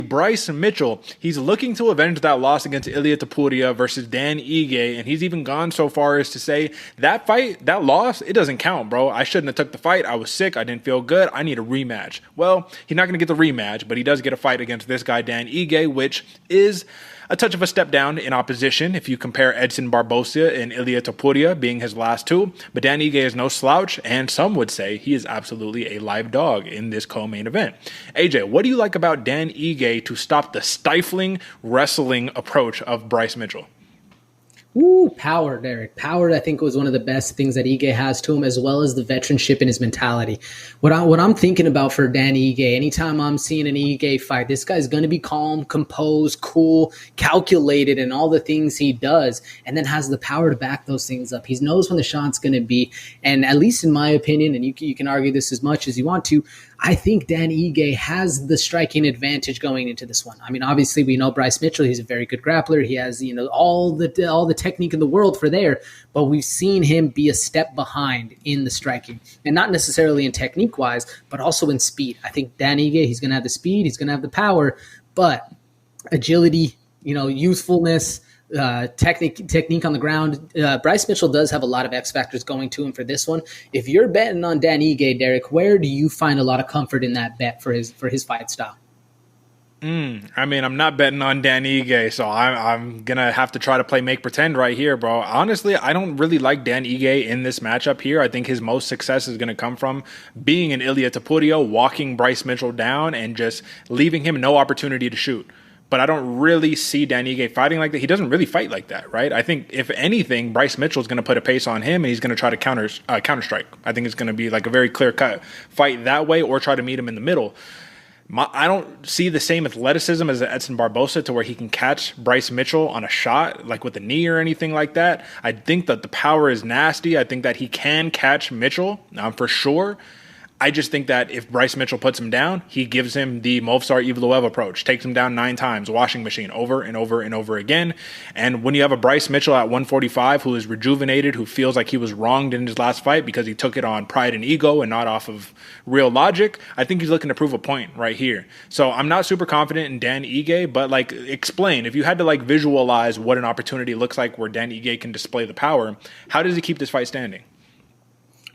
Bryce Mitchell, he's looking to avenge that loss against Ilia Topuria versus Dan Ige, and he's even gone so far as to say that fight, that loss, it doesn't count, bro. I shouldn't have took the fight. I was sick. I didn't feel good. I need a rematch. Well, he's not going to get the rematch, but he does get a fight against this guy, Dan Ige, which is a touch of a step down in opposition if you compare Edson Barbosa and Ilia Topuria being his last two. But Dan Ige is no slouch, and some would say he is absolutely a live dog in this co-main event. AJ, what do you like about Dan Ige to stop the stifling wrestling approach of Bryce Mitchell? Ooh, power, Derek. Power, I think, was one of the best things that Ige has to him, as well as the veteranship in his mentality. What I'm thinking about for Dan Ige, anytime I'm seeing an Ige fight, this guy's going to be calm, composed, cool, calculated, and all the things he does, and then has the power to back those things up. He knows when the shot's going to be, and at least in my opinion, and you can argue this as much as you want to, I think Dan Ige has the striking advantage going into this one. I mean, obviously we know Bryce Mitchell, he's a very good grappler. He has, all the technique in the world for there, but we've seen him be a step behind in the striking, and not necessarily in technique wise, but also in speed. I think Dan Ige, he's going to have the speed, he's going to have the power, but agility, youthfulness, technique on the ground. Bryce Mitchell does have a lot of X factors going to him for this one. If you're betting on Dan Ige, Derek, where do you find a lot of comfort in that bet for his fight style? I mean, I'm not betting on Dan Ige, so I'm going to have to try to play make pretend right here, bro. Honestly, I don't really like Dan Ige in this matchup here. I think his most success is going to come from being in Ilia Topuria, walking Bryce Mitchell down and just leaving him no opportunity to shoot. But I don't really see Dan Ige fighting like that. He doesn't really fight like that, right? I think, if anything, Bryce Mitchell is going to put a pace on him, and he's going to try to counter strike. I think it's going to be like a very clear-cut fight that way, or try to meet him in the middle. I don't see the same athleticism as Edson Barbosa to where he can catch Bryce Mitchell on a shot, like with a knee or anything like that. I think that the power is nasty. I think that he can catch Mitchell for sure. I just think that if Bryce Mitchell puts him down, he gives him the Movsar Evloev approach, takes him down 9 times, washing machine, over and over and over again. And when you have a Bryce Mitchell at 145 who is rejuvenated, who feels like he was wronged in his last fight because he took it on pride and ego and not off of real logic, I think he's looking to prove a point right here. So I'm not super confident in Dan Ige, but explain, if you had to visualize what an opportunity looks like where Dan Ige can display the power, how does he keep this fight standing?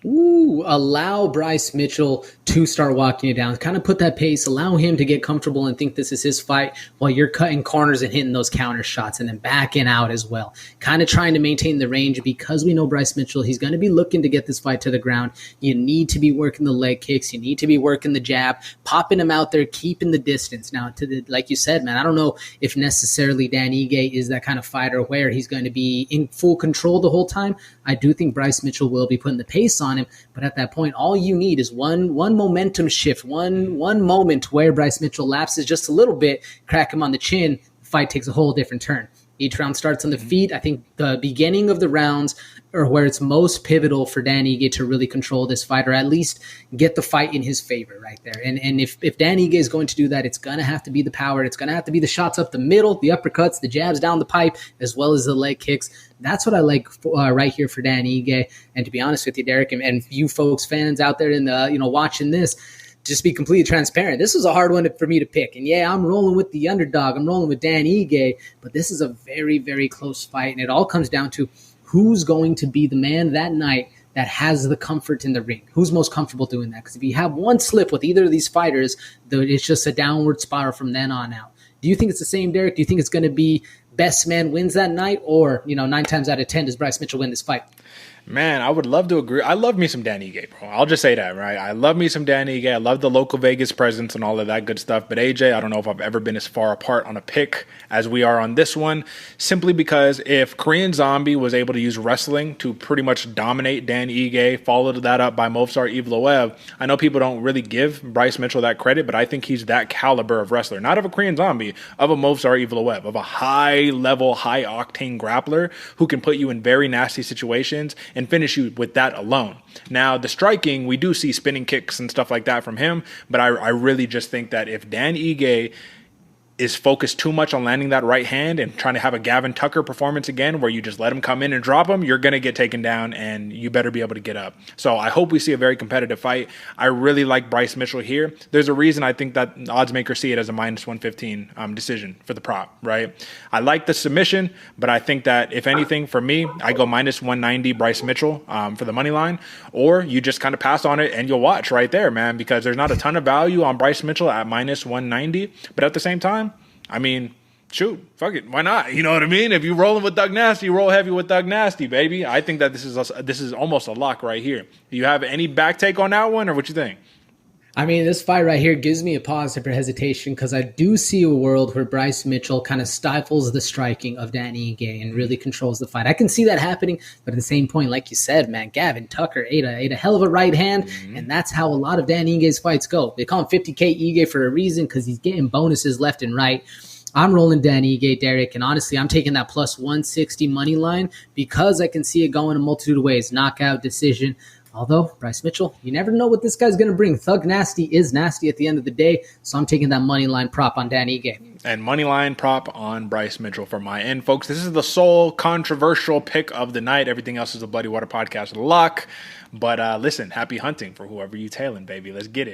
Allow Bryce Mitchell to start walking it down. Kind of put that pace, allow him to get comfortable and think this is his fight while you're cutting corners and hitting those counter shots and then backing out as well. Kind of trying to maintain the range, because we know Bryce Mitchell, he's going to be looking to get this fight to the ground. You need to be working the leg kicks. You need to be working the jab, popping him out there, keeping the distance. Now, like you said, man, I don't know if necessarily Dan Ige is that kind of fighter where he's going to be in full control the whole time. I do think Bryce Mitchell will be putting the pace on him, but at that point, all you need is one momentum shift, one moment where Bryce Mitchell lapses just a little bit, crack him on the chin, the fight takes a whole different turn. Each round starts on the feet. I think the beginning of the rounds are where it's most pivotal for Dan Ige to really control this fight, or at least get the fight in his favor right there. And if Dan Ige is going to do that, it's going to have to be the power. It's going to have to be the shots up the middle, the uppercuts, the jabs down the pipe, as well as the leg kicks. That's what I like right here for Dan Ige. And to be honest with you, Derek, and you folks, fans out there in the watching this, just be completely transparent. This was a hard one for me to pick. And yeah, I'm rolling with the underdog. I'm rolling with Dan Ige, but this is a very, very close fight. And it all comes down to who's going to be the man that night that has the comfort in the ring. Who's most comfortable doing that? Because if you have one slip with either of these fighters, it's just a downward spiral from then on out. Do you think it's the same, Derek? Do you think it's going to be best man wins that night? Or, 9 times out of 10, does Bryce Mitchell win this fight? Man, I would love to agree. I love me some Dan Ige, bro. I'll just say that, right? I love me some Dan Ige. I love the local Vegas presence and all of that good stuff. But AJ, I don't know if I've ever been as far apart on a pick as we are on this one, simply because if Korean Zombie was able to use wrestling to pretty much dominate Dan Ige, followed that up by Movsar Evloev, I know people don't really give Bryce Mitchell that credit, but I think he's that caliber of wrestler. Not of a Korean Zombie, of a Movsar Evloev, of a high-level, high-octane grappler who can put you in very nasty situations and finish you with that alone. Now, the striking, we do see spinning kicks and stuff like that from him, but I really just think that if Dan Ige is focused too much on landing that right hand and trying to have a Gavin Tucker performance again where you just let him come in and drop him, you're going to get taken down and you better be able to get up. So I hope we see a very competitive fight. I really like Bryce Mitchell here. There's a reason I think that odds makers see it as a minus 115 decision for the prop, right? I like the submission, but I think that if anything for me, I go minus 190 Bryce Mitchell for the money line, or you just kind of pass on it and you'll watch right there, man, because there's not a ton of value on Bryce Mitchell at minus 190, but at the same time, I mean, shoot, fuck it, why not? You know what I mean? If you're rolling with Doug Nasty, roll heavy with Doug Nasty, baby. I think that this is almost a lock right here. Do you have any back take on that one, or what you think? I mean, this fight right here gives me a pause for hesitation because I do see a world where Bryce Mitchell kind of stifles the striking of Danny Ige and really controls the fight. I can see that happening, but at the same point, like you said, man, Gavin Tucker ate a hell of a right hand, and that's how a lot of Danny Ige's fights go. They call him 50K Ige for a reason because he's getting bonuses left and right. I'm rolling Danny Ige, Derek, and honestly, I'm taking that plus 160 money line because I can see it going a multitude of ways. Knockout, decision. Although, Bryce Mitchell, you never know what this guy's going to bring. Thug Nasty is nasty at the end of the day, so I'm taking that money line prop on Danny Ige. And money line prop on Bryce Mitchell for my end, folks. This is the sole controversial pick of the night. Everything else is a Bloody Water Podcast luck. But listen, happy hunting for whoever you tailing, baby. Let's get it.